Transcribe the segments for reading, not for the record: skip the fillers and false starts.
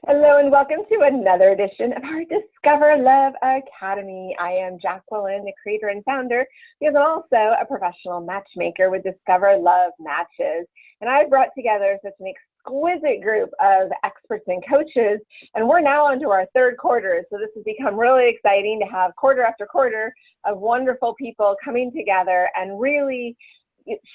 Hello and welcome to another edition of our Discover Love Academy. I am Jacqueline, the creator and founder, because I'm also a professional matchmaker with Discover Love Matches. And I've brought together such an exquisite group of experts and coaches, and we're now onto our third quarter. So this has become really exciting to have quarter after quarter of wonderful people coming together and really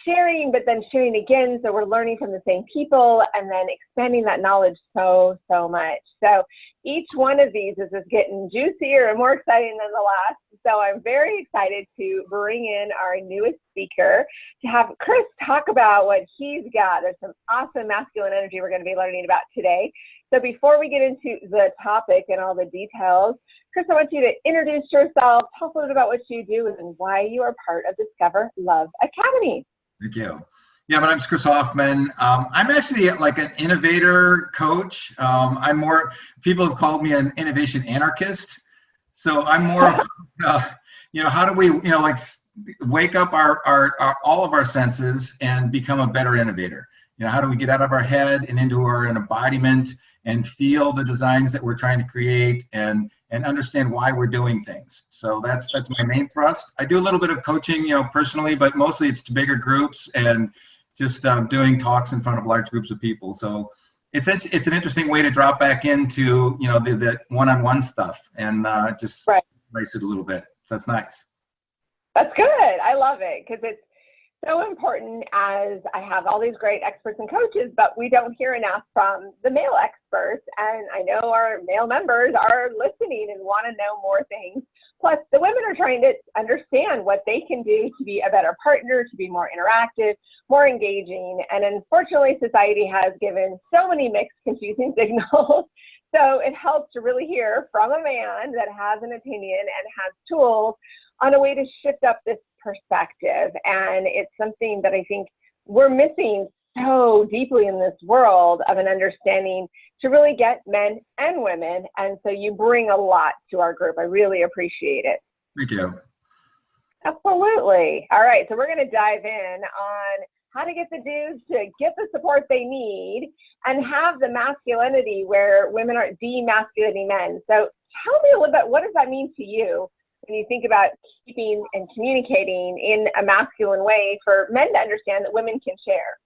sharing, but then sharing again, so we're learning from the same people and then expanding that knowledge so much. So each one of these is just getting juicier and more exciting than the last. So I'm very excited to bring in our newest speaker to have Chris talk about what he's got. There's some awesome masculine energy we're going to be learning about today. So before we get into the topic and all the details, Chris, I want you to introduce yourself, tell us a little bit about what you do and why you are part of Discover Love Academy. Thank you. Yeah, my name's Chris Hoffmann. I'm actually like an innovator coach. I'm more, people have called me an innovation anarchist. So I'm more, how do we, like wake up our all of our senses and become a better innovator? How do we get out of our head and into an embodiment and feel the designs that we're trying to create and understand why we're doing things. So that's my main thrust. I do a little bit of coaching, personally, but mostly it's to bigger groups and just doing talks in front of large groups of people. So it's an interesting way to drop back into, the one-on-one stuff and just slice it a little bit. So that's nice. That's good. I love it because it's so important, as I have all these great experts and coaches, but we don't hear enough from the male experts. And I know our male members are listening and want to know more things. Plus, the women are trying to understand what they can do to be a better partner, to be more interactive, more engaging. And unfortunately, society has given so many mixed, confusing signals. So it helps to really hear from a man that has an opinion and has tools on a way to shift up this perspective. And it's something that I think we're missing so deeply in this world of an understanding to really get men and women. And so you bring a lot to our group. I really appreciate it. Thank you. Absolutely. All right. So we're going to dive in on how to get the dudes to get the support they need and have the masculinity where women are demasculating men. So tell me a little bit, what does that mean to you when you think about keeping and communicating in a masculine way for men to understand that women can share?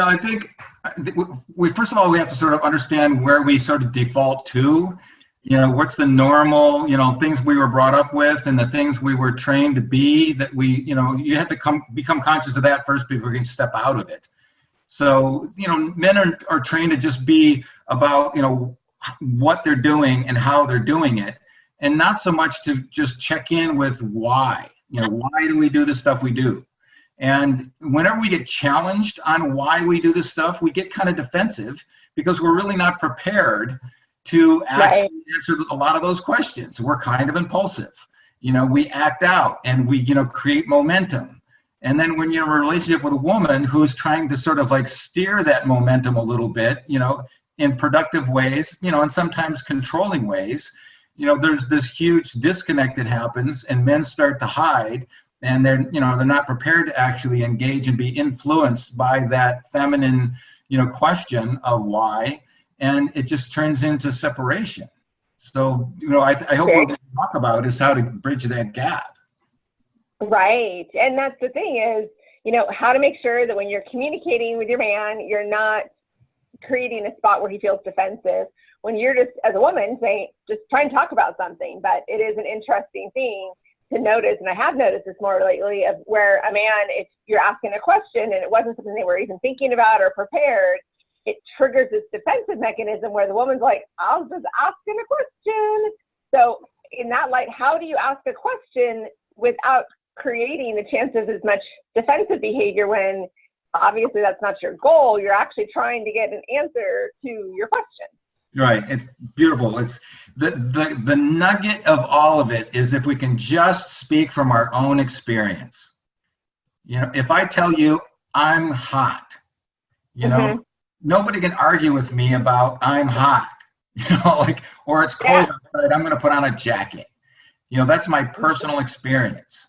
I think we first of all, we have to sort of understand where we sort of default to, what's the normal, things we were brought up with and the things we were trained to be, that we, you have to become conscious of that first before you can step out of it. So, men are trained to just be about, what they're doing and how they're doing it, and not so much to just check in with why, why do we do the stuff we do? And whenever we get challenged on why we do this stuff, we get kind of defensive because we're really not prepared to actually answer a lot of those questions. We're kind of impulsive. We act out and we, create momentum. And then when you're in a relationship with a woman who's trying to sort of like steer that momentum a little bit, in productive ways, and sometimes controlling ways, there's this huge disconnect that happens and men start to hide. And they're not prepared to actually engage and be influenced by that feminine, question of why, and it just turns into separation. So, I hope what we talk about is how to bridge that gap. Right, and that's the thing is, how to make sure that when you're communicating with your man, you're not creating a spot where he feels defensive. When you're just, as a woman, saying, just try and talk about something, but it is an interesting thing to notice, and I have noticed this more lately, of where a man, if you're asking a question and it wasn't something they were even thinking about or prepared, it triggers this defensive mechanism where the woman's like, I'll just asking a question. So in that light, how do you ask a question without creating the chance of as much defensive behavior when obviously that's not your goal? You're actually trying to get an answer to your question. Right. It's beautiful. It's the nugget of all of it is if we can just speak from our own experience. If I tell you I'm hot, nobody can argue with me about I'm hot, or it's cold outside, I'm going to put on a jacket. That's my personal experience.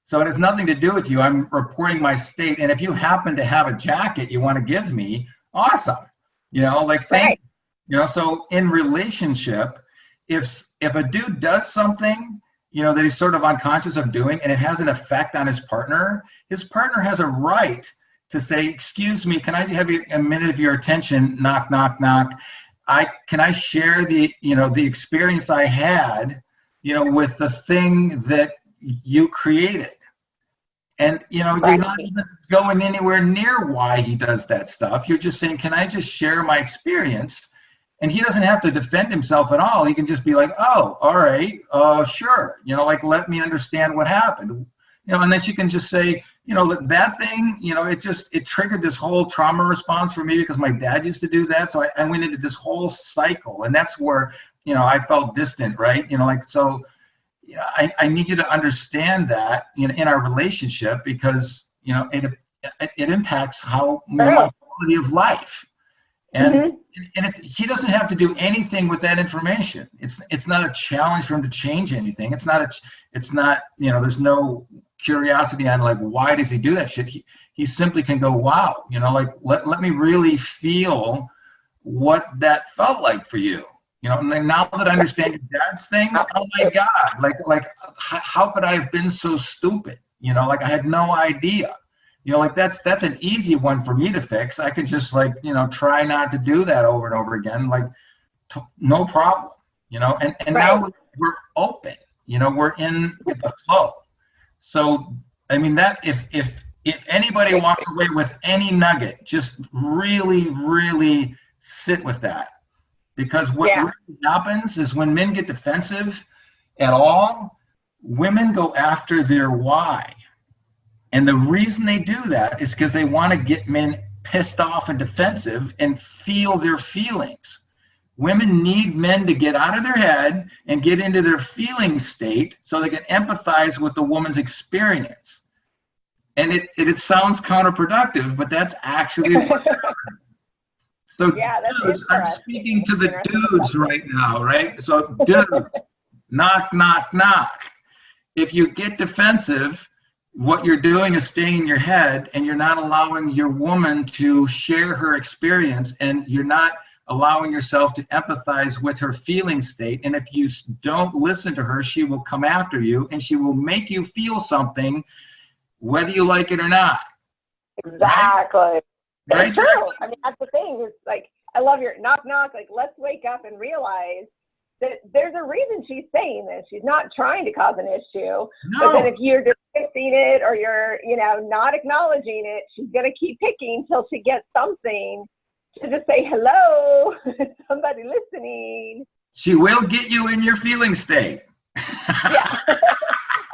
So it has nothing to do with you. I'm reporting my state. And if you happen to have a jacket you want to give me, awesome. Thank you. You know, so in relationship, if a dude does something, you know, that he's sort of unconscious of doing, and it has an effect on his partner has a right to say, excuse me, can I have a minute of your attention? Knock, knock, knock. Can I share the, you know, the experience I had, you know, with the thing that you created. And, you know, you're not even going anywhere near why he does that stuff. You're just saying, can I just share my experience? And he doesn't have to defend himself at all. He can just be like, oh, all right, sure. You know, like, let me understand what happened. You know, and then she can just say, you know, that thing, you know, it triggered this whole trauma response for me because my dad used to do that. So I went into this whole cycle. And that's where, you know, I felt distant, right? You know, like, so, you know, I need you to understand that in our relationship, because, you know, it impacts how, you know, my quality of life. And and he doesn't have to do anything with that information. It's not a challenge for him to change anything. It's not you know, there's no curiosity on like, why does he do that shit? He simply can go, wow, you know, like, let me really feel what that felt like for you. You know, and now that I understand your dad's thing, oh my God, like how could I have been so stupid? You know, like I had no idea. You know, like that's an easy one for me to fix. I could just like, you know, try not to do that over and over again, like no problem, you know, and now we're open, you know, we're in the flow. So, I mean, that if anybody walks away with any nugget, just really, really sit with that. Because what really happens is when men get defensive at all, women go after their why. And the reason they do that is because they want to get men pissed off and defensive and feel their feelings. Women need men to get out of their head and get into their feeling state so they can empathize with the woman's experience. And it sounds counterproductive, but that's actually what happens. So dudes, I'm speaking to the dudes right now, right? So dudes, knock, knock, knock. If you get defensive, what you're doing is staying in your head, and you're not allowing your woman to share her experience, and you're not allowing yourself to empathize with her feeling state. And if you don't listen to her, she will come after you, and she will make you feel something, whether you like it or not. Exactly. Right? It's true. I mean, that's the thing. It's like, I love your knock, knock. Like, let's wake up and realize that there's a reason she's saying this. She's not trying to cause an issue. No. But then if you're dismissing it or you're, you know, not acknowledging it, she's going to keep picking till she gets something to just say, hello, somebody listening. She will get you in your feeling state. Yeah.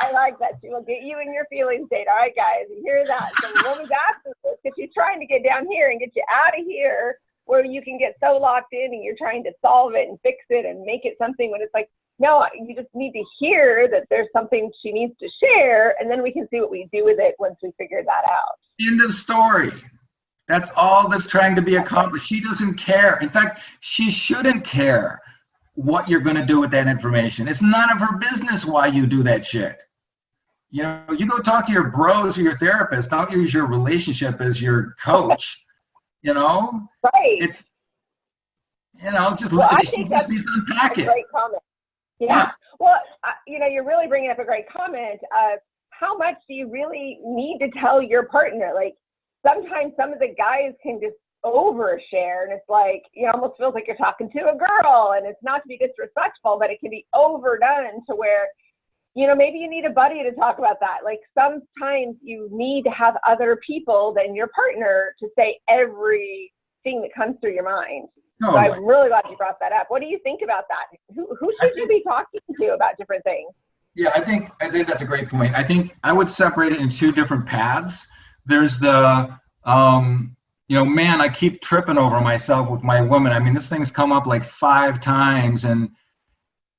I like that. She will get you in your feeling state. All right, guys, you hear that? So the woman's asking this because she's trying to get down here and get you out of here where you can get so locked in and you're trying to solve it and fix it and make it something when it's like, no, you just need to hear that there's something she needs to share, and then we can see what we do with it once we figure that out. End of story. That's all that's trying to be accomplished. She doesn't care. In fact, she shouldn't care what you're going to do with that information. It's none of her business why you do that shit. You know, you go talk to your bros or your therapist. Don't use your relationship as your coach. You know, right? It's, you know, just look at it. Just needs to unpack it. Great comment. Yeah. Well, you know, you're really bringing up a great comment of how much do you really need to tell your partner? Like, sometimes some of the guys can just overshare, and it's like, you almost feels like you're talking to a girl, and it's not to be disrespectful, but it can be overdone to where, you know, maybe you need a buddy to talk about that. Like, sometimes you need to have other people than your partner to say everything that comes through your mind. So I'm really glad you brought that up. What do you think about that? Who should you be talking to about different things? Yeah, I think that's a great point. I think I would separate it in two different paths. There's the, you know, man, I keep tripping over myself with my woman. I mean, this thing's come up like 5 times, and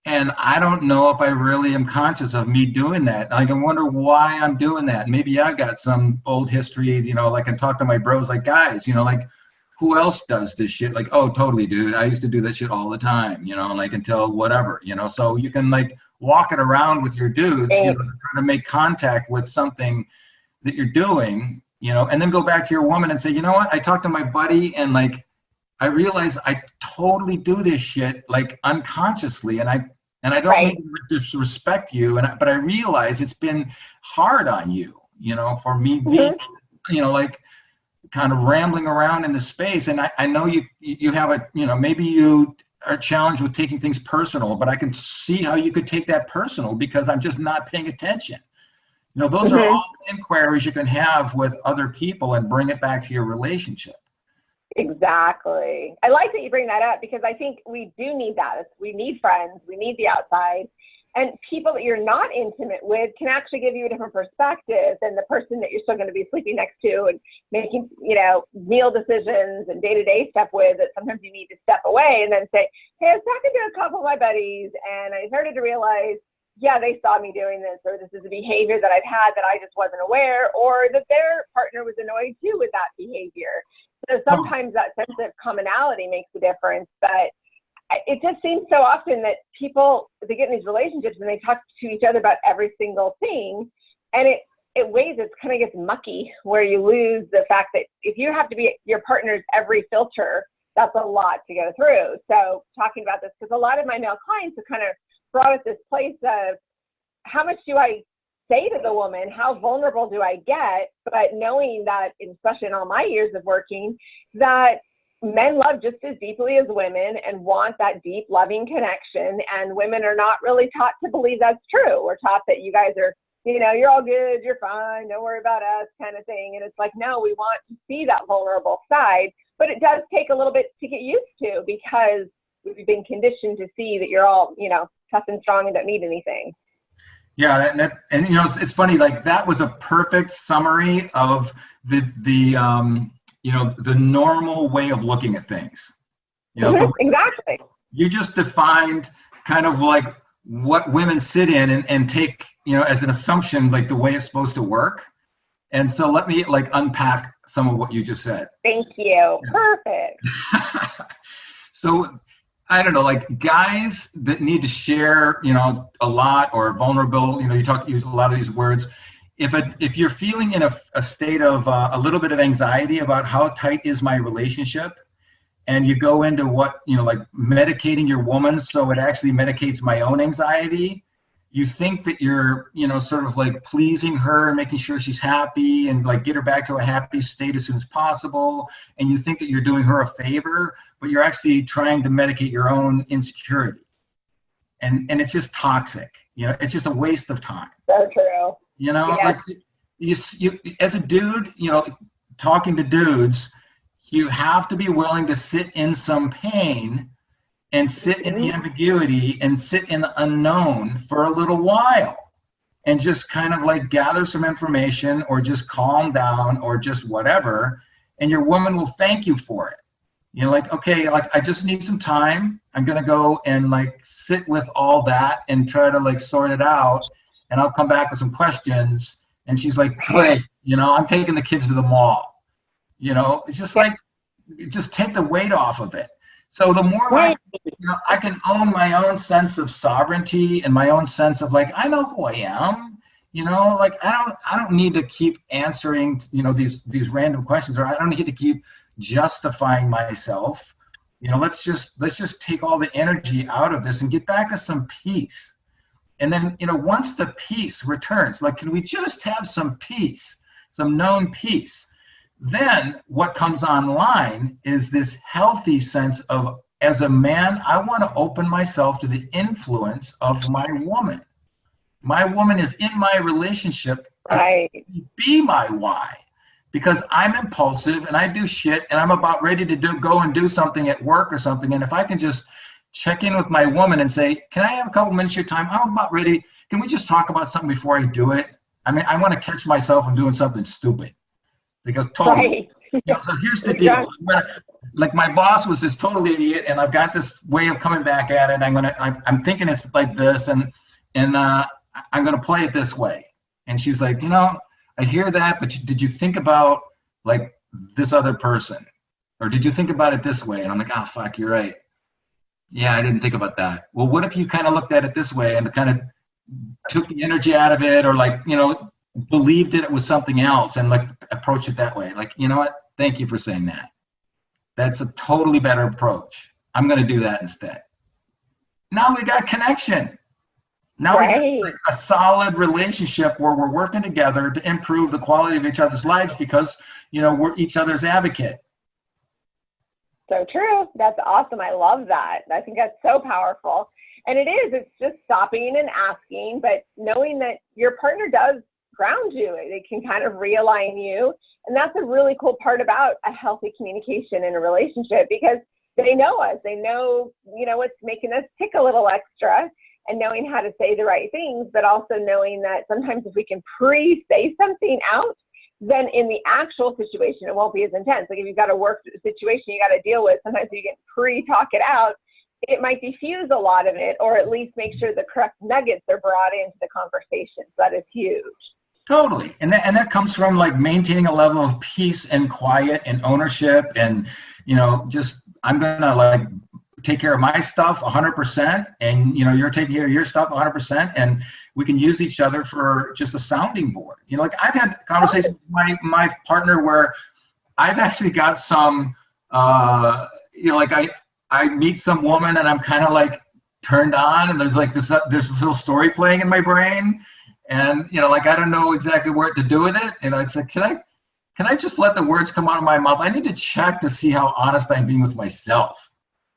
I don't know if I really am conscious of me doing that. Like, I wonder why I'm doing that. Maybe I got some old history, you know, like I talk to my bros, like, guys, you know, like, who else does this shit? Like, oh, totally, dude. I used to do that shit all the time, you know, like until whatever, you know. So you can like walk it around with your dudes, you know, trying to make contact with something that you're doing, you know, and then go back to your woman and say, you know what? I talked to my buddy and like, I realized I totally do this shit like unconsciously, and I don't Right. mean to disrespect you, but I realize it's been hard on you, for me being, like kind of rambling around in the space. And I know you have maybe you are challenged with taking things personal, but I can see how you could take that personal because I'm just not paying attention. Those are all inquiries you can have with other people and bring it back to your relationship. Exactly. I like that you bring that up because I think we do need that. We need friends. We need the outside. And people that you're not intimate with can actually give you a different perspective than the person that you're still going to be sleeping next to and making, meal decisions and day-to-day stuff with, that sometimes you need to step away and then say, hey, I was talking to a couple of my buddies and I started to realize, yeah, they saw me doing this, or this is a behavior that I've had that I just wasn't aware, or that their partner was annoyed too with that behavior. So sometimes that sense of commonality makes a difference, but it just seems so often that people, they get in these relationships and they talk to each other about every single thing, and it kind of gets mucky, where you lose the fact that if you have to be your partner's every filter, that's a lot to go through. So talking about this, because a lot of my male clients have kind of brought us this place of how much do I say to the woman, how vulnerable do I get, but knowing that, especially in all my years of working, that men love just as deeply as women and want that deep, loving connection. And women are not really taught to believe that's true. We're taught that you guys are, you're all good, you're fine, don't worry about us kind of thing. And it's like, no, we want to see that vulnerable side, but it does take a little bit to get used to because we've been conditioned to see that you're all, tough and strong and don't need anything. Yeah, and it's funny, like that was a perfect summary of the normal way of looking at things. So exactly. You just defined kind of like what women sit in and take, as an assumption, like the way it's supposed to work. And so let me like unpack some of what you just said. Thank you. Perfect. So I don't know, like guys that need to share, a lot, or vulnerable, you use a lot of these words. If you're feeling in a state of a little bit of anxiety about how tight is my relationship, and you go into what, like medicating your woman so it actually medicates my own anxiety, you think that you're, sort of like pleasing her, making sure she's happy and like get her back to a happy state as soon as possible. And you think that you're doing her a favor, but you're actually trying to medicate your own insecurity. And it's just toxic. It's just a waste of time. So true. Like you as a dude, talking to dudes, you have to be willing to sit in some pain and sit in the ambiguity and sit in the unknown for a little while and just kind of like gather some information or just calm down or just whatever. And your woman will thank you for it. Like, okay, like I just need some time. I'm going to go and like sit with all that and try to like sort it out. And I'll come back with some questions. And she's like, great, I'm taking the kids to the mall. It's just like, just take the weight off of it. So the more I can own my own sense of sovereignty and my own sense of like, I know who I am, like I don't need to keep answering, these random questions, or I don't need to keep justifying myself. Let's just take all the energy out of this and get back to some peace. And then, once the peace returns, like, can we just have some peace, some known peace? Then what comes online is this healthy sense of, as a man, I want to open myself to the influence of my woman. My woman is in my relationship to be my why, because I'm impulsive and I do shit and I'm about ready to go and do something at work or something. And if I can just check in with my woman and say, can I have a couple minutes of your time? I'm about ready. Can we just talk about something before I do it? I mean, I want to catch myself from doing something stupid. Because totally, so here's the deal. Like my boss was this total idiot, and I've got this way of coming back at it. I'm thinking it's like this, and I'm gonna play it this way. And she's like, I hear that, but did you think about like this other person, or did you think about it this way? And I'm like, oh fuck, you're right. Yeah, I didn't think about that. Well, what if you kind of looked at it this way and kind of took the energy out of it, or like believed it was something else and like approach it that way? Like, you know what? Thank you for saying that. That's a totally better approach. I'm going to do that instead. Now we got connection. Now we got like a solid relationship where we're working together to improve the quality of each other's lives because, you know, we're each other's advocate. So true. That's awesome. I love that. I think that's so powerful. And it's just stopping and asking, but knowing that your partner does ground you. They can kind of realign you. And that's a really cool part about a healthy communication in a relationship, because they know us. They know, you know, what's making us tick a little extra, and knowing how to say the right things, but also knowing that sometimes if we can pre-say something out, then in the actual situation, it won't be as intense. Like if you've got a work situation you got to deal with, sometimes you can pre-talk it out. It might diffuse a lot of it, or at least make sure the correct nuggets are brought into the conversation. So that is huge. Totally. And that comes from like maintaining a level of peace and quiet and ownership and, you know, just I'm going to like take care of my stuff 100%, and, you know, you're taking care of your stuff 100%, and we can use each other for just a sounding board. You know, like I've had conversations with my partner where I've actually got some, you know, like I meet some woman and I'm kind of like turned on, and there's this little story playing in my brain, and, you know, like I don't know exactly what to do with it. And it's like, can I just let the words come out of my mouth? I need to check to see how honest I'm being with myself.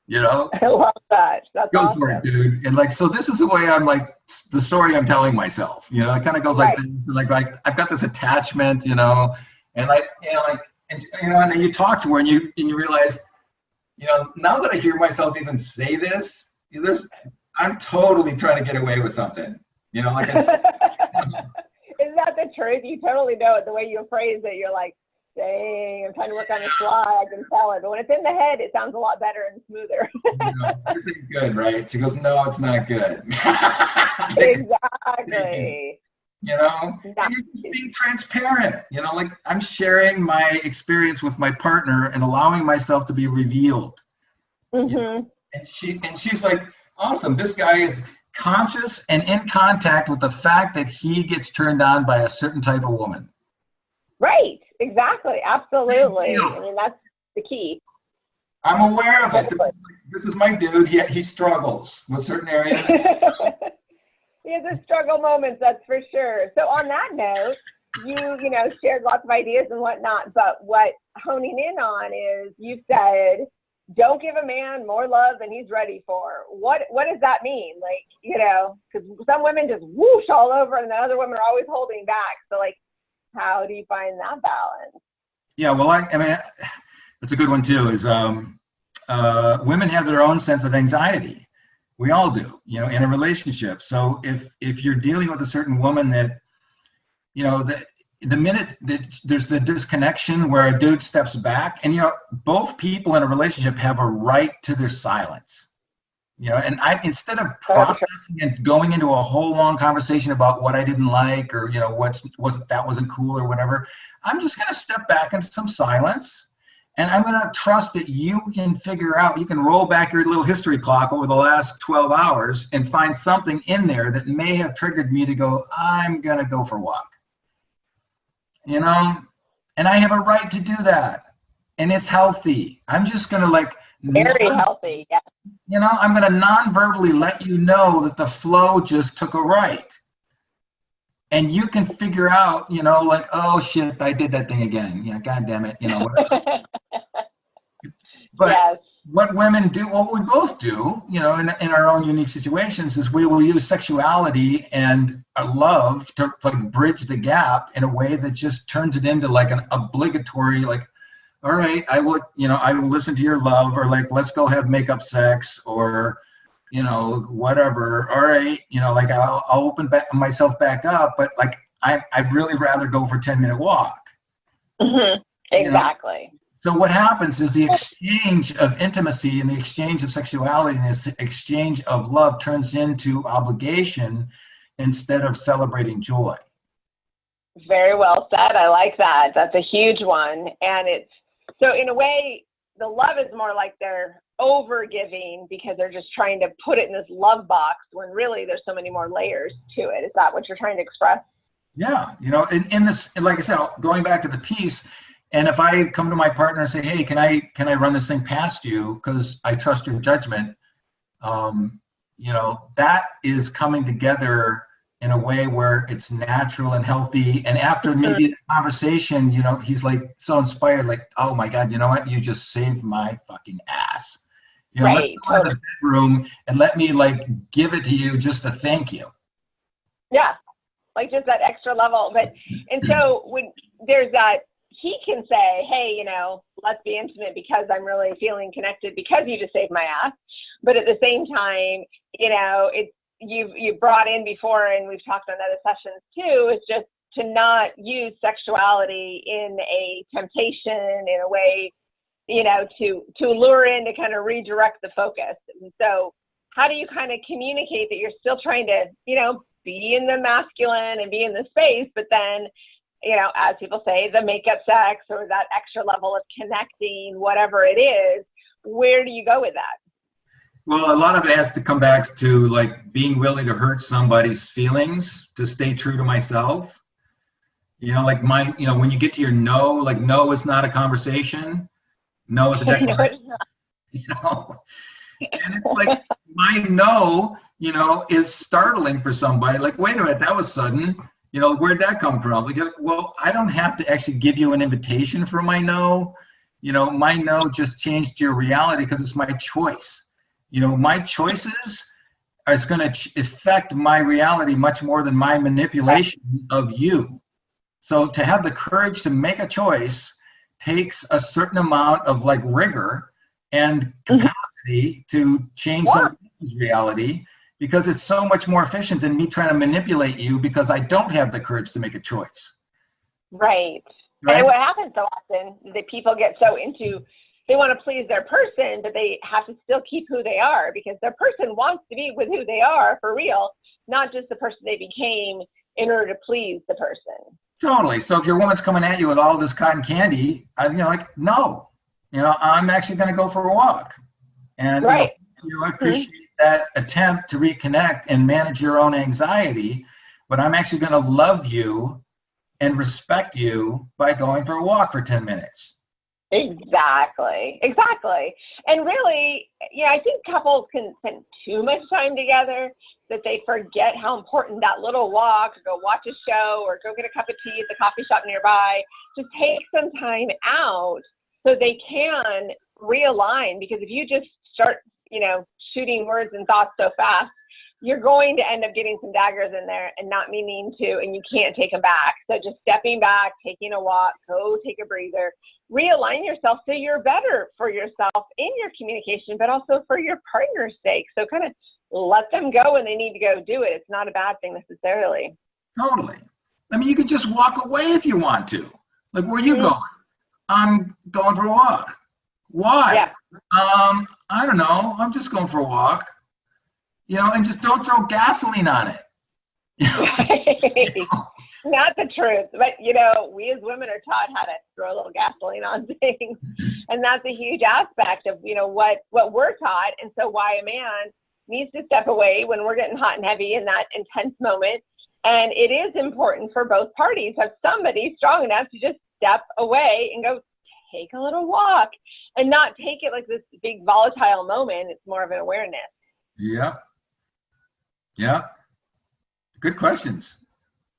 You know, I love that. That's go awesome. for it, dude. And like, so this is the way I'm like the story I'm telling myself. You know, it kind of goes like this. Like I've got this attachment, you know, and like, you know, like, and you know, and then you talk to her and you realize, you know, now that I hear myself even say this, I'm totally trying to get away with something. You know, like. Isn't that the truth? You totally know it. The way you phrase it, you're like, dang, I'm trying to work on a fly, I can tell it. But when it's in the head, it sounds a lot better and smoother. This ain't good, right? She goes, no, it's not good. Exactly. You know, and you're just being transparent. You know, like I'm sharing my experience with my partner and allowing myself to be revealed. Mm-hmm. You know? And she's like, awesome, this guy is conscious and in contact with the fact that he gets turned on by a certain type of woman. Right. Exactly. Absolutely. I mean, that's the key. I'm aware of it. This is my dude. He struggles with certain areas. He has his struggle moments, that's for sure. So on that note, you know, shared lots of ideas and whatnot, but what honing in on is you said, don't give a man more love than he's ready for. What does that mean? Like, you know, because some women just whoosh all over and the other women are always holding back. So like, how do you find that balance? Yeah, well, I mean, that's a good one too, is women have their own sense of anxiety. We all do, you know, in a relationship. So if you're dealing with a certain woman that, you know, the minute that there's the disconnection where a dude steps back, and, you know, both people in a relationship have a right to their silence. You know, and instead of processing and going into a whole long conversation about what I didn't like, or, you know, wasn't cool or whatever, I'm just going to step back into some silence, and I'm going to trust that you can figure out, you can roll back your little history clock over the last 12 hours and find something in there that may have triggered me to go, I'm going to go for a walk. You know, and I have a right to do that, and it's healthy. I'm just going to like, very healthy, yeah. You know, I'm going to non-verbally let you know that the flow just took a right. And you can figure out, you know, like, oh, shit, I did that thing again. Yeah, God damn it, you know. But yes. What women do, what we both do, you know, in our own unique situations, is we will use sexuality and love to like bridge the gap in a way that just turns it into like an obligatory, like, all right, I will listen to your love, or like, let's go have makeup sex, or, you know, whatever. All right, you know, like I'll open myself back up, but like I'd really rather go for a 10-minute walk. Mm-hmm. Exactly. You know? So what happens is the exchange of intimacy and the exchange of sexuality and this exchange of love turns into obligation instead of celebrating joy. Very well said. I like that. That's a huge one. And it's, so in a way, the love is more like they're over giving because they're just trying to put it in this love box when really there's so many more layers to it. Is that what you're trying to express? Yeah. You know, in this, like I said, going back to the piece, And if I come to my partner and say, hey, can I run this thing past you because I trust your judgment, that is coming together in a way where it's natural and healthy. And after maybe the conversation, he's like so inspired, like, oh my God, you know what? You just saved my fucking ass. Let's go to the bedroom and let me like give it to you just to thank you. Yeah, like just that extra level. And so when there's that, he can say, hey, let's be intimate because I'm really feeling connected because you just saved my ass. But at the same time, it's, you've brought in before, and we've talked on other sessions too, is just to not use sexuality in a temptation, in a way, to lure in, to kind of redirect the focus. And so how do you kind of communicate that you're still trying to, be in the masculine and be in the space, but then, as people say, the makeup sex or that extra level of connecting, whatever it is, where do you go with that? Well, a lot of it has to come back to like being willing to hurt somebody's feelings to stay true to myself. Like mine, when you get to your no, like no is not a conversation. No is a declaration. And it's like my no, is startling for somebody. Like, wait a minute, that was sudden. Where'd that come from? Like, well, I don't have to actually give you an invitation for my no. My no just changed your reality because it's my choice. My choices is going to affect my reality much more than my manipulation of you. So to have the courage to make a choice takes a certain amount of like rigor and capacity to change someone's reality, because it's so much more efficient than me trying to manipulate you because I don't have the courage to make a choice. Right. And what happens so often is that people get so into, they want to please their person, but they have to still keep who they are because their person wants to be with who they are for real, not just the person they became in order to please the person. Totally. So if your woman's coming at you with all this cotton candy, no, I'm actually going to go for a walk. And I appreciate that attempt to reconnect and manage your own anxiety, but I'm actually going to love you and respect you by going for a walk for 10 minutes. Exactly. And really, I think couples can spend too much time together that they forget how important that little walk, or go watch a show, or go get a cup of tea at the coffee shop nearby, just take some time out so they can realign. Because if you just start, shooting words and thoughts so fast, you're going to end up getting some daggers in there and not meaning to, and you can't take them back. So just stepping back, taking a walk, go take a breather, realign yourself so you're better for yourself in your communication, but also for your partner's sake. So kind of let them go when they need to go do it. It's not a bad thing necessarily. Totally. I mean, you could just walk away if you want to. Like, where are you going? I'm going for a walk. Why? Yeah. I don't know. I'm just going for a walk. And just don't throw gasoline on it. Not the truth, but we as women are taught how to throw a little gasoline on things, and that's a huge aspect of what we're taught. And so why a man needs to step away when we're getting hot and heavy in that intense moment. And it is important for both parties to have somebody strong enough to just step away and go take a little walk, and not take it like this big volatile moment. It's more of an awareness. Yeah. Good questions.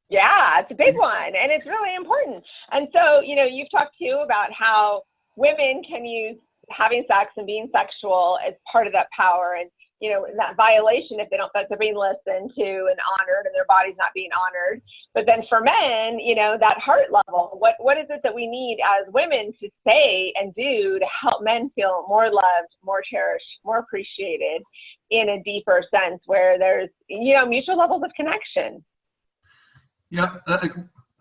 Yeah, it's a big one, and it's really important. And so, you've talked too about how women can use having sex and being sexual as part of that power, and that violation if they don't feel like they're being listened to and honored, and their body's not being honored. But then for men, that heart level, what is it that we need as women to say and do to help men feel more loved, more cherished, more appreciated in a deeper sense, where there's mutual levels of connection?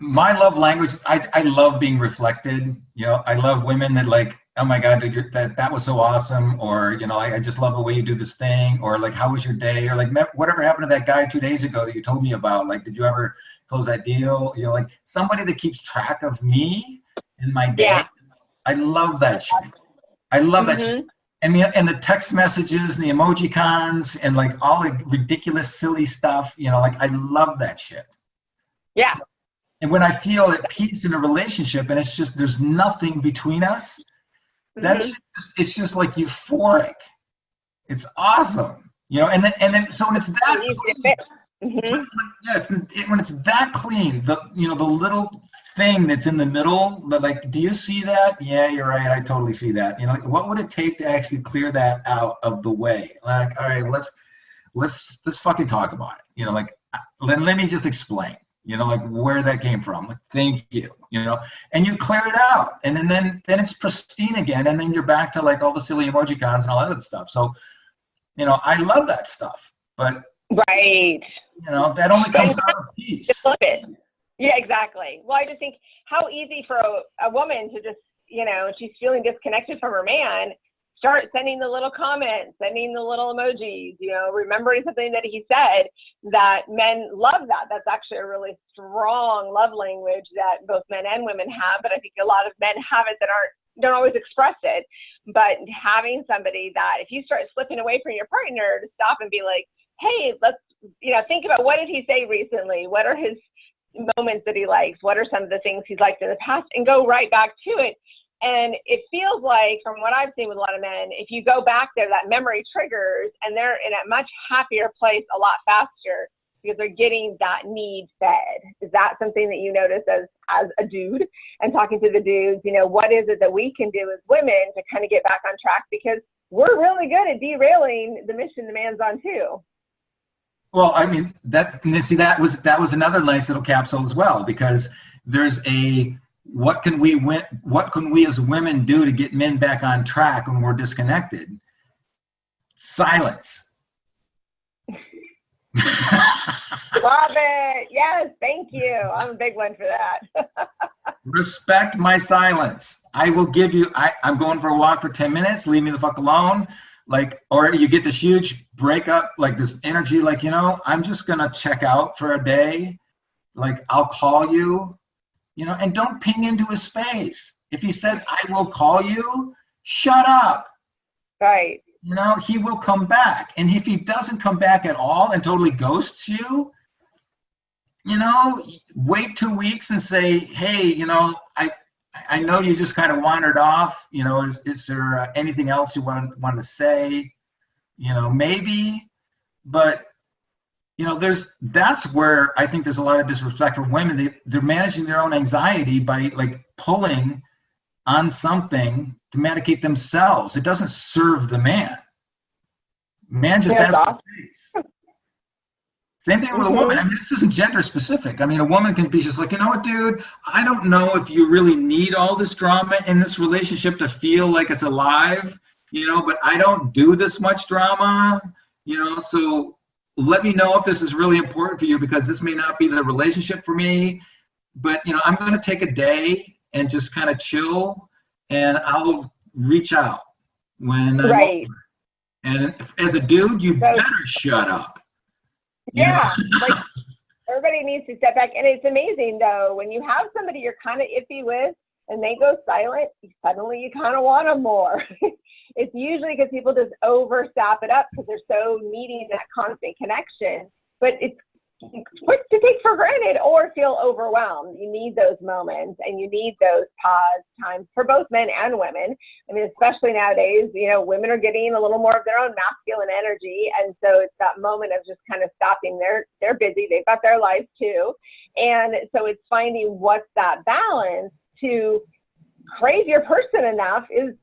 My love language, I love being reflected. I love women that like, oh my God, dude, that was so awesome. Or, I just love the way you do this thing. Or like, how was your day? Or like, whatever happened to that guy 2 days ago that you told me about? Like, did you ever close that deal? Like somebody that keeps track of me and my day. Yeah. I love that shit. I love that shit. And the text messages and the emoji cons and like all the ridiculous, silly stuff, like I love that shit. Yeah. And when I feel at peace in a relationship and it's just, there's nothing between us, that's just, it's just like euphoric. It's awesome, you know. And then so when it's that clean, when it's that clean, the the little thing that's in the middle, like, do you see that? Yeah, you're right. I totally see that. You know, like, what would it take to actually clear that out of the way? Like, all right, let's fucking talk about it. You know, like, let me just explain. You know, like, where that came from. Like, thank you. You know, and you clear it out, and then it's pristine again, and then you're back to like all the silly emoji cons and all that other stuff. So, you know, I love that stuff, but right, you know, that only comes out of peace. Just love it. Yeah, exactly. Well, I just think how easy for a woman to just, you know, she's feeling disconnected from her man, start sending the little comments, sending the little emojis, you know, remembering something that he said, that men love that. That's actually a really strong love language that both men and women have, but I think a lot of men have it that don't always express it. But having somebody that, if you start slipping away from your partner, to stop and be like, hey, let's, you know, think about, what did he say recently? What are his moments that he likes? What are some of the things he's liked in the past? And go right back to it. And it feels like, from what I've seen with a lot of men, if you go back there, that memory triggers, and they're in a much happier place a lot faster because they're getting that need fed. Is that something that you notice as a dude, and talking to the dudes, you know, what is it that we can do as women to kind of get back on track? Because we're really good at derailing the mission the man's on too. Well, I mean, that was another nice little capsule as well, because there's what can we as women do to get men back on track when we're disconnected? Silence. Love it. Yes, thank you. I'm a big one for that. Respect my silence. I will give you, I'm going for a walk for 10 minutes, leave me the fuck alone. Like, or you get this huge breakup, like this energy, like, you know, I'm just gonna check out for a day. Like, I'll call you, you know, and don't ping into his space. If he said, I will call you, shut up. Right. You know, he will come back. And if he doesn't come back at all and totally ghosts you, you know, wait 2 weeks and say, hey, you know, I know you just kind of wandered off. You know, is there anything else you want to say? You know, maybe, but you know, that's where I think there's a lot of disrespect for women. They're managing their own anxiety by like pulling on something to medicate themselves. It doesn't serve the man. Man just has space. Same thing with a woman. I mean, this isn't gender specific. I mean, a woman can be just like, you know what, dude, I don't know if you really need all this drama in this relationship to feel like it's alive, you know, but I don't do this much drama, you know, so let me know if this is really important for you, because this may not be the relationship for me, but, you know, I'm going to take a day and just kind of chill, and I'll reach out when I'm over. And as a dude, you better shut up. Yeah, like, everybody needs to step back. And it's amazing, though, when you have somebody you're kind of iffy with and they go silent, suddenly you kind of want them more. It's usually because people just overstep it up because they're so needing that constant connection. But it's quick to take for granted or feel overwhelmed. You need those moments, and you need those pause times for both men and women. I mean, especially nowadays, you know, women are getting a little more of their own masculine energy. And so it's that moment of just kind of stopping. They're busy. They've got their lives too. And so it's finding what's that balance to crave your person enough is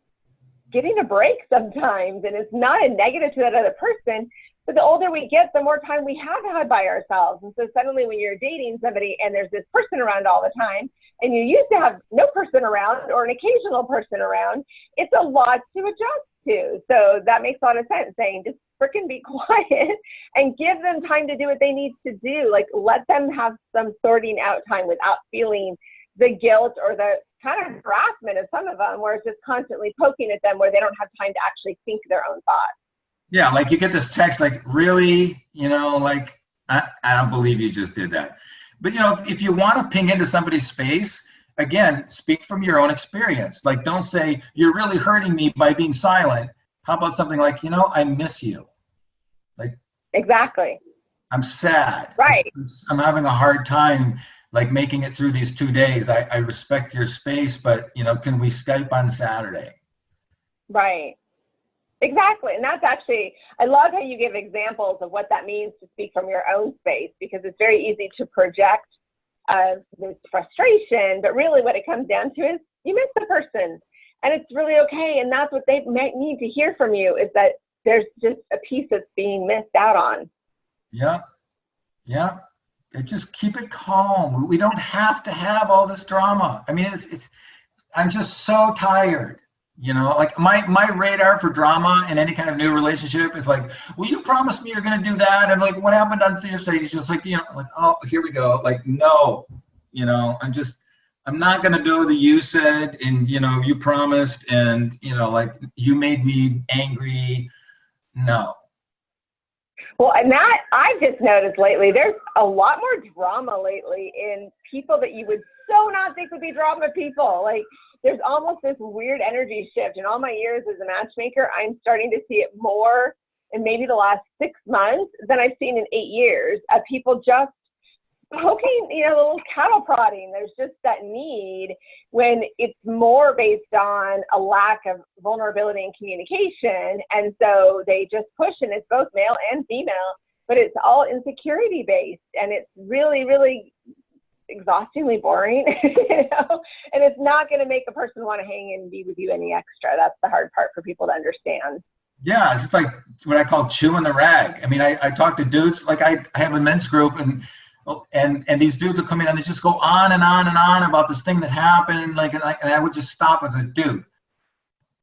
getting a break sometimes. And it's not a negative to that other person. But the older we get, the more time we have had by ourselves. And so suddenly when you're dating somebody and there's this person around all the time, and you used to have no person around or an occasional person around, it's a lot to adjust to. So that makes a lot of sense, saying just freaking be quiet and give them time to do what they need to do. Like, let them have some sorting out time without feeling the guilt or the kind of harassment of some of them, where it's just constantly poking at them where they don't have time to actually think their own thoughts. Yeah, like you get this text like, really, you know, like, I don't believe you just did that. But, you know, if you want to ping into somebody's space, again, speak from your own experience. Like, don't say, you're really hurting me by being silent. How about something like, you know, I miss you. Like, exactly. I'm sad. Right. I'm having a hard time like making it through these 2 days. I respect your space, but can we Skype on Saturday? Right. Exactly. And that's actually, I love how you give examples of what that means to speak from your own space, because it's very easy to project this frustration, but really what it comes down to is you miss the person, and it's really okay. And that's what they might need to hear from you, is that there's just a piece that's being missed out on. Yeah. Yeah. Just keep it calm. We don't have to have all this drama. I mean, I'm just so tired. Like my radar for drama in any kind of new relationship is like, well, you promised me you're going to do that. And like, what happened on Thursday? He's just like, like, oh, here we go. Like, no, I'm not going to do the you said, and, you promised, and, like you made me angry. No. Well, and that I've just noticed lately, there's a lot more drama lately in people that you would so not think would be drama people. Like, there's almost this weird energy shift. In all my years as a matchmaker, I'm starting to see it more in maybe the last 6 months than I've seen in 8 years, of people just poking, a little cattle prodding. There's just that need, when it's more based on a lack of vulnerability and communication. And so they just push, and it's both male and female, but it's all insecurity based. And it's really, really exhaustingly boring, and it's not going to make a person want to hang and be with you any extra. That's the hard part for people to understand. Yeah, it's just like what I call chewing the rag. I mean, I talk to dudes, like I have a men's group, and these dudes will come in and they just go on and on and on about this thing that happened, and I would just stop and say, dude,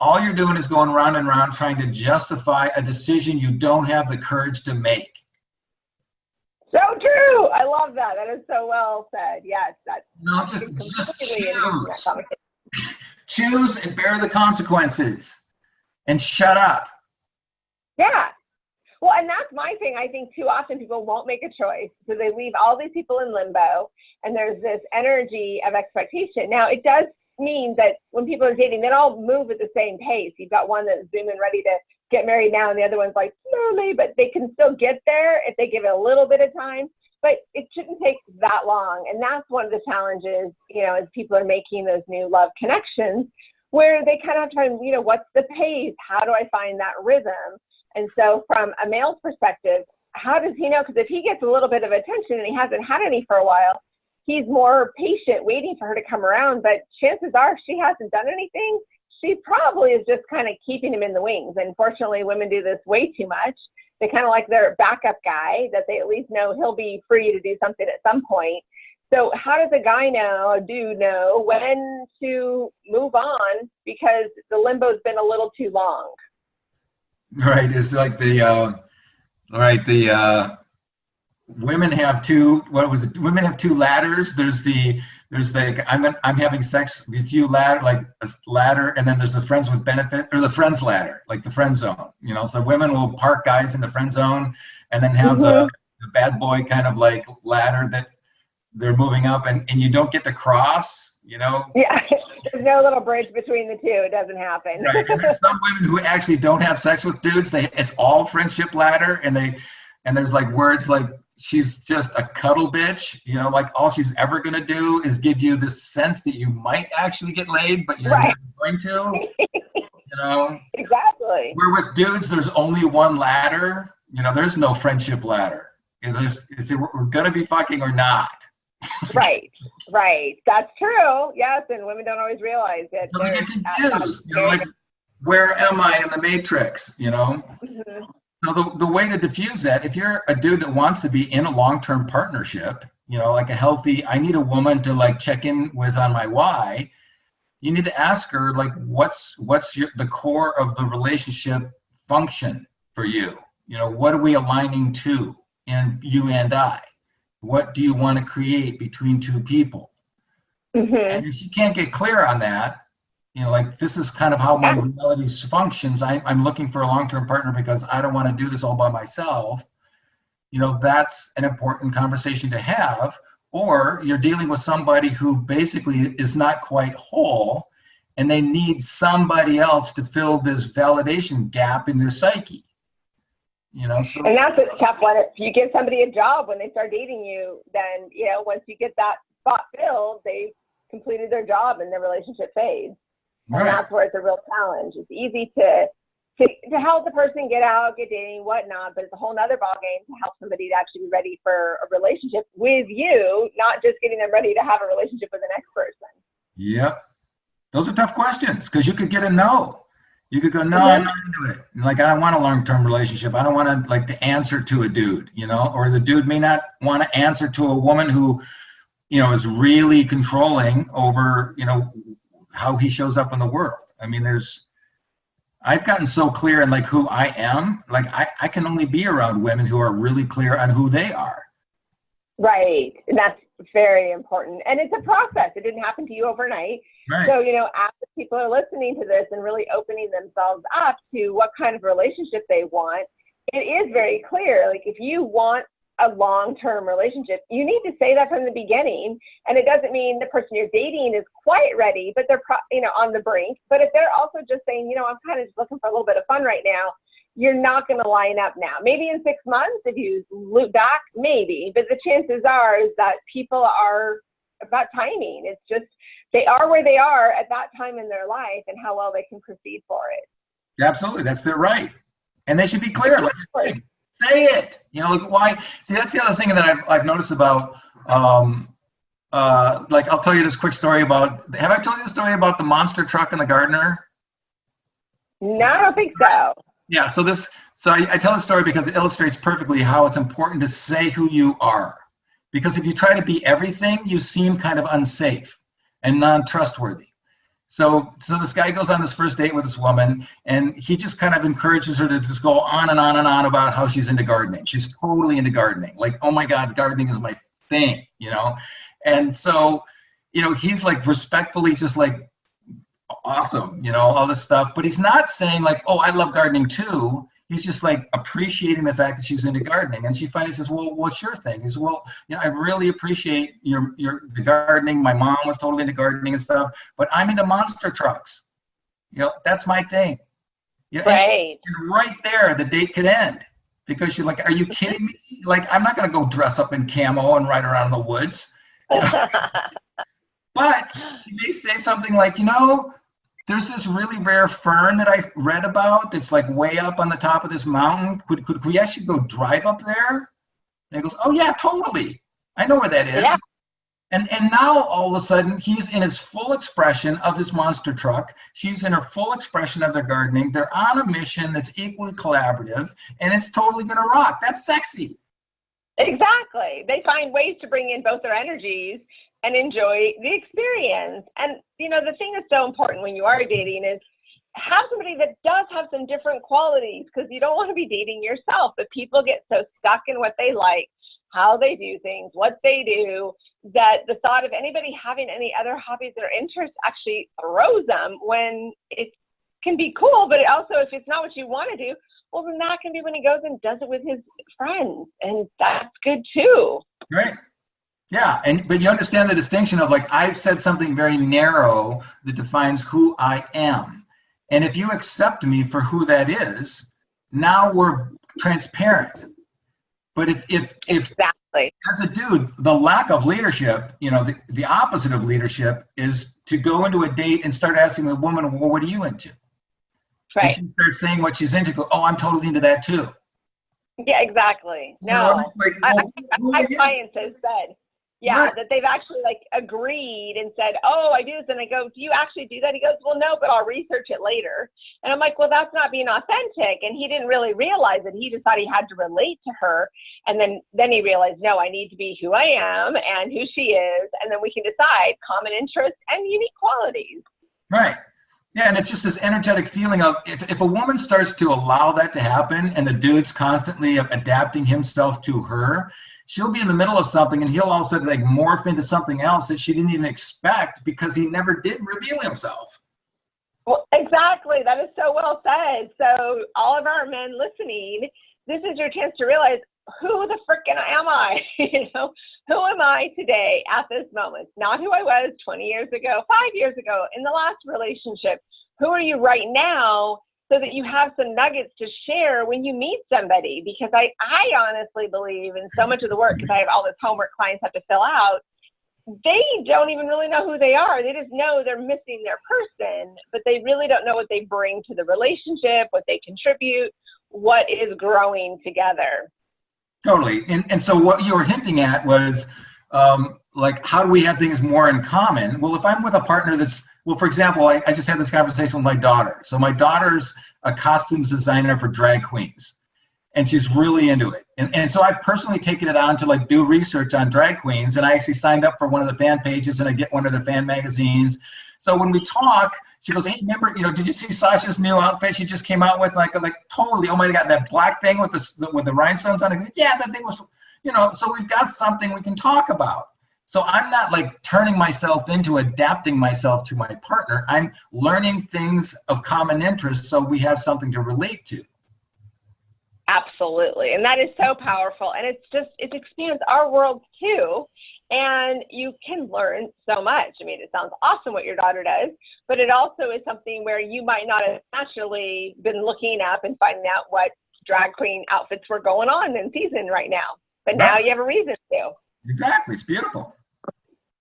all you're doing is going round and round trying to justify a decision you don't have the courage to make. So true. I love that. That is so well said. Yes, that's just choose. Choose and bear the consequences, and shut up. Yeah. Well, and that's my thing. I think too often people won't make a choice, so they leave all these people in limbo, and there's this energy of expectation. Now, it does mean that when people are dating, they don't all move at the same pace. You've got one that's zooming ready to get married now, and the other one's like slowly, but they can still get there if they give it a little bit of time. But it shouldn't take that long. And that's one of the challenges, as people are making those new love connections, where they kind of have to find, what's the pace? How do I find that rhythm? And so from a male's perspective, how does he know? Because if he gets a little bit of attention and he hasn't had any for a while, he's more patient waiting for her to come around. But chances are, if she hasn't done anything, she probably is just kind of keeping him in the wings. And fortunately, women do this way too much. They kind of like their backup guy, that they at least know he'll be free to do something at some point. So how does a dude know when to move on, because the limbo's been a little too long? Right. It's like women have two, women have two ladders. There's like, I'm having sex with you ladder, like a ladder, and then there's the friends with benefit, or the friends ladder, like the friend zone, so women will park guys in the friend zone and then have the bad boy kind of like ladder that they're moving up, and you don't get to cross, Yeah, there's no little bridge between the two. It doesn't happen. Right. And there's some women who actually don't have sex with dudes. It's all friendship ladder, and there's like words like, she's just a cuddle bitch, like all she's ever going to do is give you this sense that you might actually get laid, but you're not going to, Exactly. Where with dudes, there's only one ladder, there's no friendship ladder. We're going to be fucking or not. Right. That's true. Yes, and women don't always realize it. So they get confused, like, where am I in the matrix, Mm-hmm. So the way to diffuse that, if you're a dude that wants to be in a long-term partnership, like a healthy, I need a woman to like check in with on my why, you need to ask her, like, what's the core of the relationship function for you? What are we aligning to, and you and I? What do you want to create between two people? Mm-hmm. And if you can't get clear on that, like, this is kind of how my reality functions. I'm looking for a long-term partner because I don't want to do this all by myself. That's an important conversation to have. Or you're dealing with somebody who basically is not quite whole, and they need somebody else to fill this validation gap in their psyche. So, and that's a tough one. If you give somebody a job when they start dating you, then, once you get that spot filled, they've completed their job and their relationship fades. Right. And that's where it's a real challenge. It's easy to help the person get out, get dating, whatnot, but it's a whole nother ballgame to help somebody to actually be ready for a relationship with you, not just getting them ready to have a relationship with the next person. Yep. Those are tough questions, because you could get a no. You could go, no, I'm not into it. Like, I don't want a long-term relationship. I don't want to, like, to answer to a dude, you know, or the dude may not want to answer to a woman who, you know, is really controlling over, you know, how he shows up in the world. I mean, I've gotten so clear in, like, who I am. Like, I can only be around women who are really clear on who they are. Right. And that's very important. And it's a process. It didn't happen to you overnight. Right. So, you know, after people are listening to this and really opening themselves up to what kind of relationship they want, it is very clear. Like, if you want a long-term relationship, you need to say that from the beginning. And it doesn't mean the person you're dating is quite ready, but they're, you know, on the brink. But if they're also just saying, you know, I'm kind of just looking for a little bit of fun right now, you're not going to line up now. Maybe in 6 months, if you look back, maybe. But the chances are is that people are about timing. It's just they are where they are at that time in their life and how well they can proceed for it. Absolutely. That's their right. And they should be clear. Like, say it. You know, like, why? See, that's the other thing that I've noticed about, like, I'll tell you this quick story about, have I told you the story about the monster truck and the gardener? No, I don't think so. Yeah, so I tell this story because it illustrates perfectly how it's important to say who you are. Because if you try to be everything, you seem kind of unsafe and non-trustworthy. So this guy goes on this first date with this woman, and he just kind of encourages her to just go on and on and on about how she's into gardening. She's totally into gardening. Like, oh my God, gardening is my thing, you know? And so, you know, he's like respectfully just like, awesome, you know, all this stuff, but he's not saying like, oh, I love gardening too. He's just like appreciating the fact that she's into gardening. And she finally says, well, what's your thing? He says, well, you know, I really appreciate the gardening. My mom was totally into gardening and stuff, but I'm into monster trucks. You know, that's my thing. You know, right. And right there, the date could end, because she's like, are you kidding me? Like, I'm not going to go dress up in camo and ride around in the woods. You know? But she may say something like, you know, there's this really rare fern that I read about that's like way up on the top of this mountain. Could we actually go drive up there? And he goes, oh yeah, totally. I know where that is. Yeah. And now all of a sudden he's in his full expression of his monster truck. She's in her full expression of their gardening. They're on a mission that's equally collaborative, and it's totally gonna rock. That's sexy. Exactly. They find ways to bring in both their energies and enjoy the experience. And, you know, the thing that's so important when you are dating is have somebody that does have some different qualities, because you don't want to be dating yourself. But people get so stuck in what they like, how they do things, what they do, that the thought of anybody having any other hobbies or interests actually throws them, when it can be cool. But also, if it's not what you want to do, well, then that can be when he goes and does it with his friends. And that's good too. Right. Yeah, but you understand the distinction of, like, I've said something very narrow that defines who I am. And if you accept me for who that is, now we're transparent. But if exactly, as a dude, the lack of leadership, you know, the opposite of leadership is to go into a date and start asking the woman, well, what are you into? Right. And she starts saying what she's into, go, oh, I'm totally into that too. Yeah, exactly. No, like, my clients have said, yeah, right, that they've actually like agreed and said, oh, I do this. And I go, do you actually do that? He goes, well, no, but I'll research it later. And I'm like, well, that's not being authentic. And he didn't really realize it. He just thought he had to relate to her. And then he realized, no, I need to be who I am and who she is. And then we can decide common interests and unique qualities. Right. Yeah, and it's just this energetic feeling of, if a woman starts to allow that to happen and the dude's constantly adapting himself to her, she'll be in the middle of something and he'll all of a sudden like morph into something else that she didn't even expect, because he never did reveal himself. Well, exactly. That is so well said. So all of our men listening, this is your chance to realize, who the frickin' am I? You know, who am I today at this moment? Not who I was 20 years ago, 5 years ago, in the last relationship. Who are you right now, so that you have some nuggets to share when you meet somebody? Because I honestly believe in so much of the work, because I have all this homework clients have to fill out, they don't even really know who they are. They just know they're missing their person, but they really don't know what they bring to the relationship, what they contribute, what is growing together. Totally. And so what you were hinting at was, like, how do we have things more in common? Well, if I'm with a partner that's, well, for example, I just had this conversation with my daughter. So my daughter's a costumes designer for drag queens, and she's really into it. And so I've personally taken it on to like do research on drag queens, and I actually signed up for one of the fan pages, and I get one of their fan magazines. So when we talk, she goes, hey, remember, did you see Sasha's new outfit she just came out with? Like totally, oh my God, that black thing with the rhinestones on it. Yeah, that thing was, so we've got something we can talk about. So I'm not like turning myself into adapting myself to my partner. I'm learning things of common interest so we have something to relate to. Absolutely. And that is so powerful. And it expands our world too. And you can learn so much. I mean, it sounds awesome what your daughter does, but it also is something where you might not have naturally been looking up and finding out what drag queen outfits were going on in season right now. But now you have a reason to. Exactly. It's beautiful.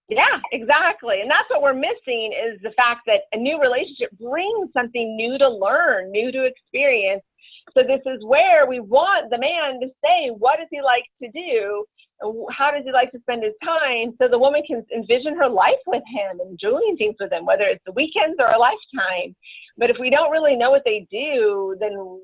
Yeah, exactly. And that's what we're missing, is the fact that a new relationship brings something new to learn, new to experience. So this is where we want the man to say, what does he like to do? How does he like to spend his time? So the woman can envision her life with him and doing things with him, whether it's the weekends or a lifetime. But if we don't really know what they do, then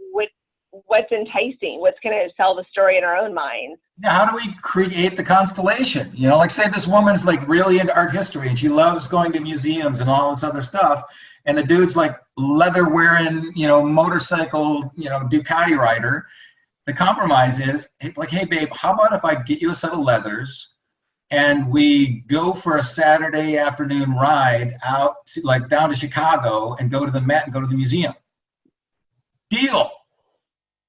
what's enticing? What's going to tell the story in our own minds? Yeah, how do we create the constellation? Like say this woman's like really into art history and she loves going to museums and all this other stuff. And the dude's like leather wearing, motorcycle, Ducati rider. The compromise is like, hey babe, how about if I get you a set of leathers and we go for a Saturday afternoon ride out like down to Chicago and go to the Met and go to the museum. Deal.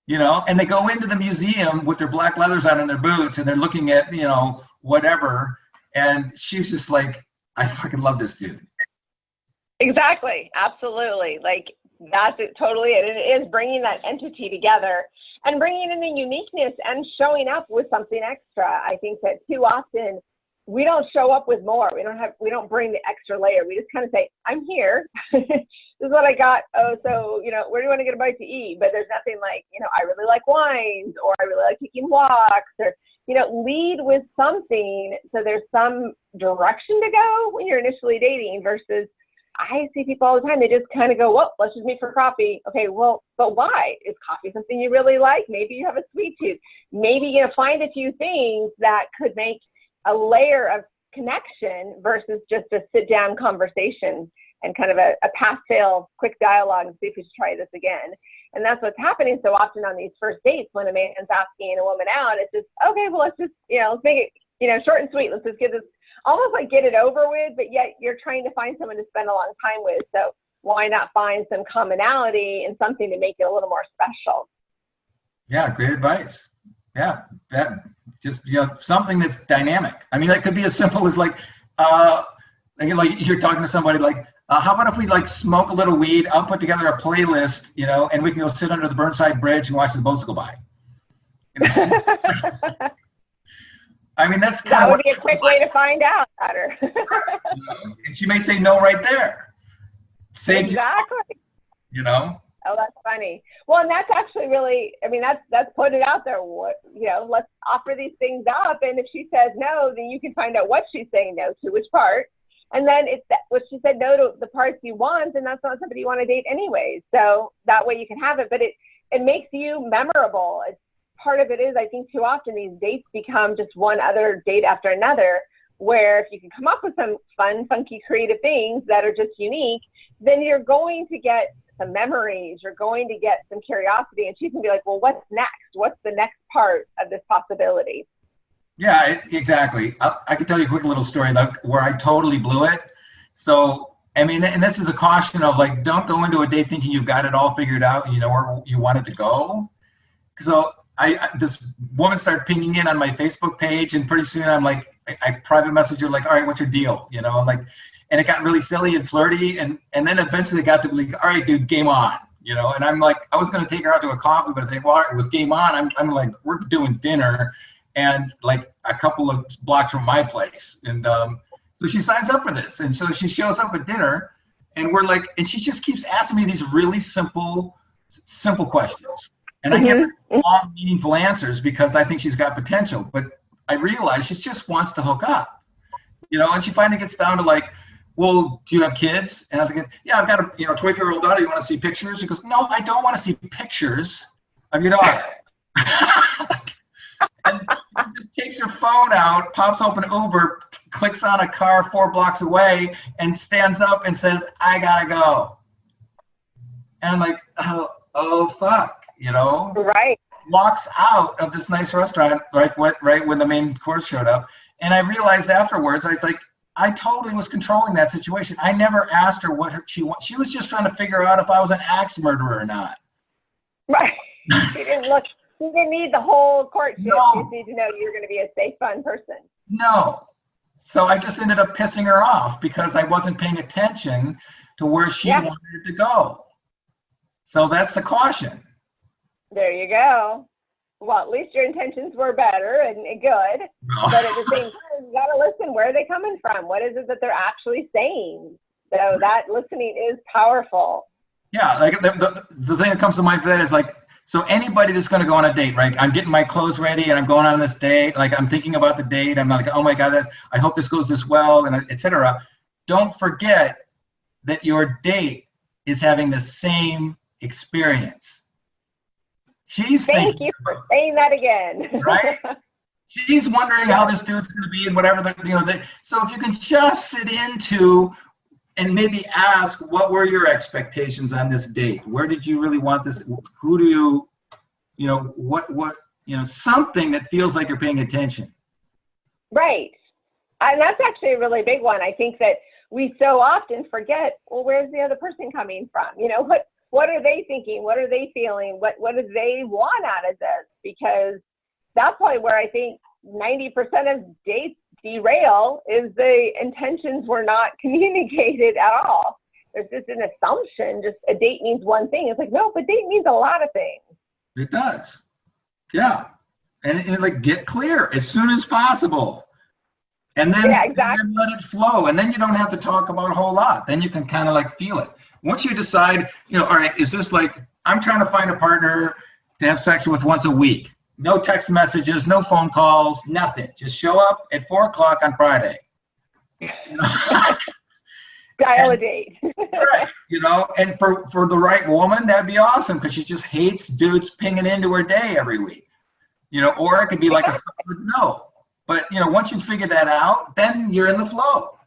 And they go into the museum with their black leathers on in their boots and they're looking at, whatever. And she's just like, I fucking love this dude. Exactly. Absolutely. Like that's it, totally it. It is bringing that entity together and bringing in the uniqueness and showing up with something extra. I think that too often we don't show up with more. We don't bring the extra layer. We just kind of say, I'm here. This is what I got. Oh, so, where do you want to get a bite to eat? But there's nothing like, I really like wines, or I really like taking walks, or, lead with something. So there's some direction to go when you're initially dating versus I see people all the time. They just kind of go, well, let's just meet for coffee. Okay, well, but why? Is coffee something you really like? Maybe you have a sweet tooth. Maybe find a few things that could make a layer of connection versus just a sit-down conversation and kind of a pass-fail quick dialogue and see if we should try this again. And that's what's happening so often on these first dates when a man's asking a woman out. It's just, okay, well, let's just, let's make it, short and sweet. Let's just get this, almost like get it over with, but yet you're trying to find someone to spend a long time with. So why not find some commonality and something to make it a little more special? Yeah, great advice. Yeah, that just something that's dynamic. I mean, that could be as simple as like you're talking to somebody like, how about if we like smoke a little weed? I'll put together a playlist, and we can go sit under the Burnside Bridge and watch the boats go by. I mean, that's kind that would be a quick way to find out about her. And she may say no right there. Exactly. Oh, that's funny. Well, and that's actually really, I mean, that's put it out there. Let's offer these things up. And if she says no, then you can find out what she's saying no to, which part. And then it's what she said no to the parts you want, and that's not somebody you want to date anyways. So that way you can have it, but it makes you memorable. Part of it is, I think too often these dates become just one other date after another, where if you can come up with some fun, funky, creative things that are just unique, then you're going to get some memories, you're going to get some curiosity, and she can be like, well, what's next? What's the next part of this possibility? Yeah, exactly. I can tell you a quick little story where I totally blew it. So, I mean, and this is a caution of like, don't go into a date thinking you've got it all figured out and you know where you want it to go. So this woman started pinging in on my Facebook page, and pretty soon I'm like, I private message her like, all right, what's your deal? I'm like, and it got really silly and flirty, and then eventually it got to be like, all right, dude, game on, and I'm like, I was going to take her out to a coffee, but I think, well, with game on, I'm like, we're doing dinner, and like a couple of blocks from my place, and So she signs up for this. And so she shows up at dinner, and we're like, and she just keeps asking me these really simple questions. And I give her long, meaningful answers because I think she's got potential. But I realize she just wants to hook up, and she finally gets down to like, well, do you have kids? And I was like, yeah, I've got a 12-year-old daughter. You want to see pictures? She goes, no, I don't want to see pictures of your daughter. And she just takes her phone out, pops open Uber, clicks on a car 4 blocks away, and stands up and says, I gotta go. And I'm like, oh fuck, Right. Walks out of this nice restaurant right when the main course showed up. And I realized afterwards, I was like, I totally was controlling that situation. I never asked her what she wants. She was just trying to figure out if I was an axe murderer or not. Right. She didn't need the whole courtship. No. She just needed to know you're going to be a safe, fun person. No. So I just ended up pissing her off because I wasn't paying attention to where she wanted to go. So that's the caution. There you go. Well, at least your intentions were better and good. No. But at the same time, you got to listen. Where are they coming from? What is it that they're actually saying? So that listening is powerful. Yeah, like the thing that comes to mind for that is like, so anybody that's going to go on a date, right? I'm getting my clothes ready and I'm going on this date. Like I'm thinking about the date. I'm like, oh my God, I hope this goes this well, and etc. Don't forget that your date is having the same experience. Thank you for saying that again. Right? She's wondering how this dude's going to be and whatever. So if you can just sit into and maybe ask, what were your expectations on this date? Where did you really want this? Who do you, something that feels like you're paying attention. Right. And that's actually a really big one. I think that we so often forget, well, where's the other person coming from? What are they thinking? What are they feeling? What do they want out of this? Because that's probably where I think 90% of dates derail is the intentions were not communicated at all. There's just an assumption, just a date means one thing. It's like, no, but date means a lot of things. It does. Yeah. And like get clear as soon as possible. And then, and then let it flow. And then you don't have to talk about a whole lot. Then you can kind of like feel it. Once you decide, all right, is this like, I'm trying to find a partner to have sex with once a week. No text messages, no phone calls, nothing. Just show up at 4:00 on Friday. Dial a date. Right, and for the right woman, that'd be awesome because she just hates dudes pinging into her day every week. Or it could be like a solid no. But, once you figure that out, then you're in the flow.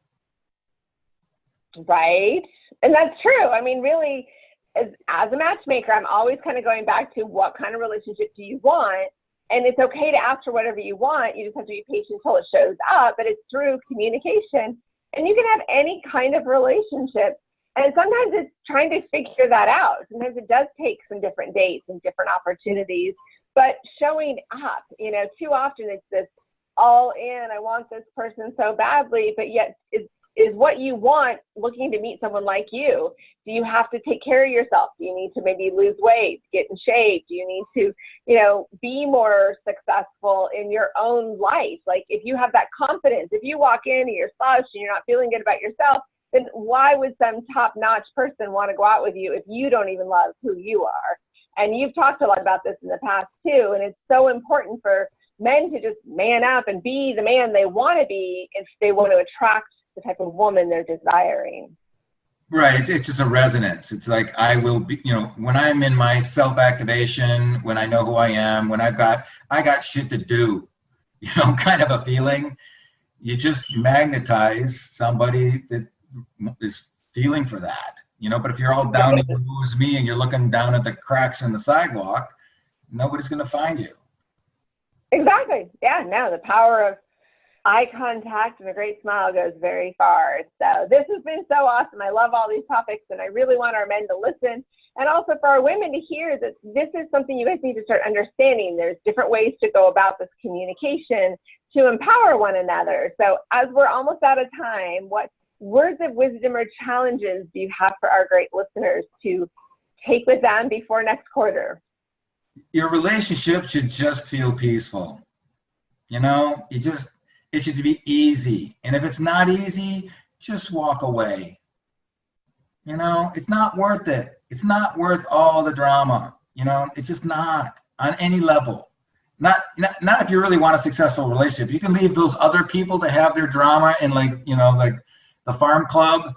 Right. And that's true. I mean, really, as a matchmaker, I'm always kind of going back to what kind of relationship do you want? And it's okay to ask for whatever you want. You just have to be patient until it shows up, but it's through communication. And you can have any kind of relationship. And sometimes it's trying to figure that out. Sometimes it does take some different dates and different opportunities, but showing up, too often it's this all in, I want this person so badly, but yet is what you want looking to meet someone like you? Do you have to take care of yourself? Do you need to maybe lose weight, get in shape? Do you need to, be more successful in your own life? Like if you have that confidence, if you walk in and you're slouched and you're not feeling good about yourself, then why would some top-notch person want to go out with you if you don't even love who you are? And you've talked a lot about this in the past too, and it's so important for men to just man up and be the man they want to be if they want to attract the type of woman they're desiring. Right. It's just a resonance. It's like I will be, when I'm in my self-activation, when I know who I am, when I got shit to do, kind of a feeling, you just magnetize somebody that is feeling for that, but if you're all down and you as me and you're looking down at the cracks in the sidewalk, nobody's going to find you. Exactly. Yeah, no, the power of eye contact and a great smile goes very far. So this has been so awesome. I love all these topics, and I really want our men to listen, and also for our women to hear that this is something you guys need to start understanding. There's different ways to go about this communication to empower one another. So as we're almost out of time, what words of wisdom or challenges do you have for our great listeners to take with them before next quarter? Your relationship should just feel peaceful. It should be easy. And if it's not easy, just walk away. You know, it's not worth it. It's not worth all the drama. You know, it's just not on any level. Not if you really want a successful relationship. You can leave those other people to have their drama in, like, you know, like the farm club.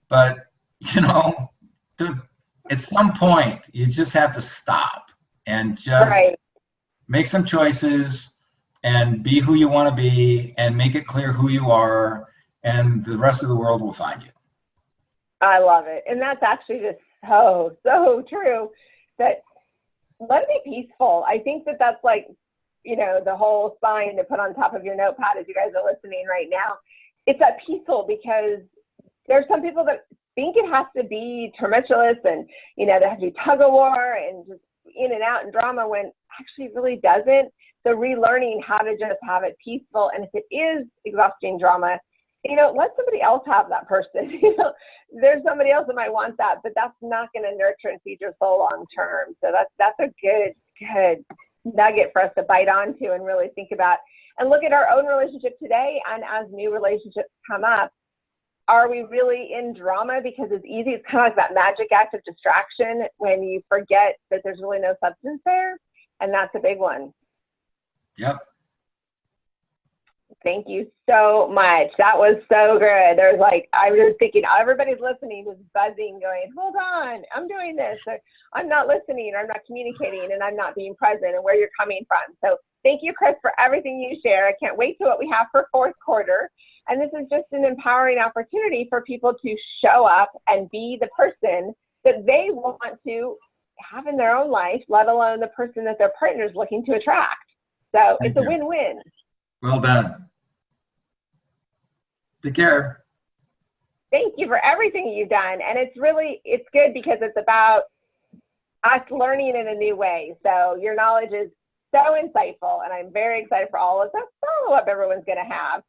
But, you know, at some point, you just have to stop and just make some choices and be who you want to be and make it clear who you are, and the rest of the world will find you. I love it. And that's actually just so true, that let it be peaceful. I think that that's like, you know, the whole sign to put on top of your notepad as you guys are listening right now. It's that peaceful, because there's some people that think it has to be tumultuous and, you know, there has to be tug of war and just in and out and drama, when actually it really doesn't. So relearning how to just have it peaceful. And if it is exhausting drama, you know, let somebody else have that person. You know, there's somebody else that might want that, but that's not going to nurture and feed your soul long term. So that's a good nugget for us to bite onto and really think about and look at our own relationship today. And as new relationships come up, are we really in drama because it's easy? It's kind of like that magic act of distraction when you forget that there's really no substance there. And that's a big one. Yep. Thank you so much. That was so good. There's like, I was thinking, everybody's listening, just buzzing, going, hold on, I'm doing this. Or, I'm not listening, or I'm not communicating, and I'm not being present, and where you're coming from. So thank you, Chris, for everything you share. I can't wait to what we have for fourth quarter. And this is just an empowering opportunity for people to show up and be the person that they want to have in their own life, let alone the person that their partner is looking to attract. So it's a win-win. Well done. Take care. Thank you for everything you've done. And it's good because it's about us learning in a new way. So your knowledge is so insightful, and I'm very excited for all of the follow-up everyone's going to have.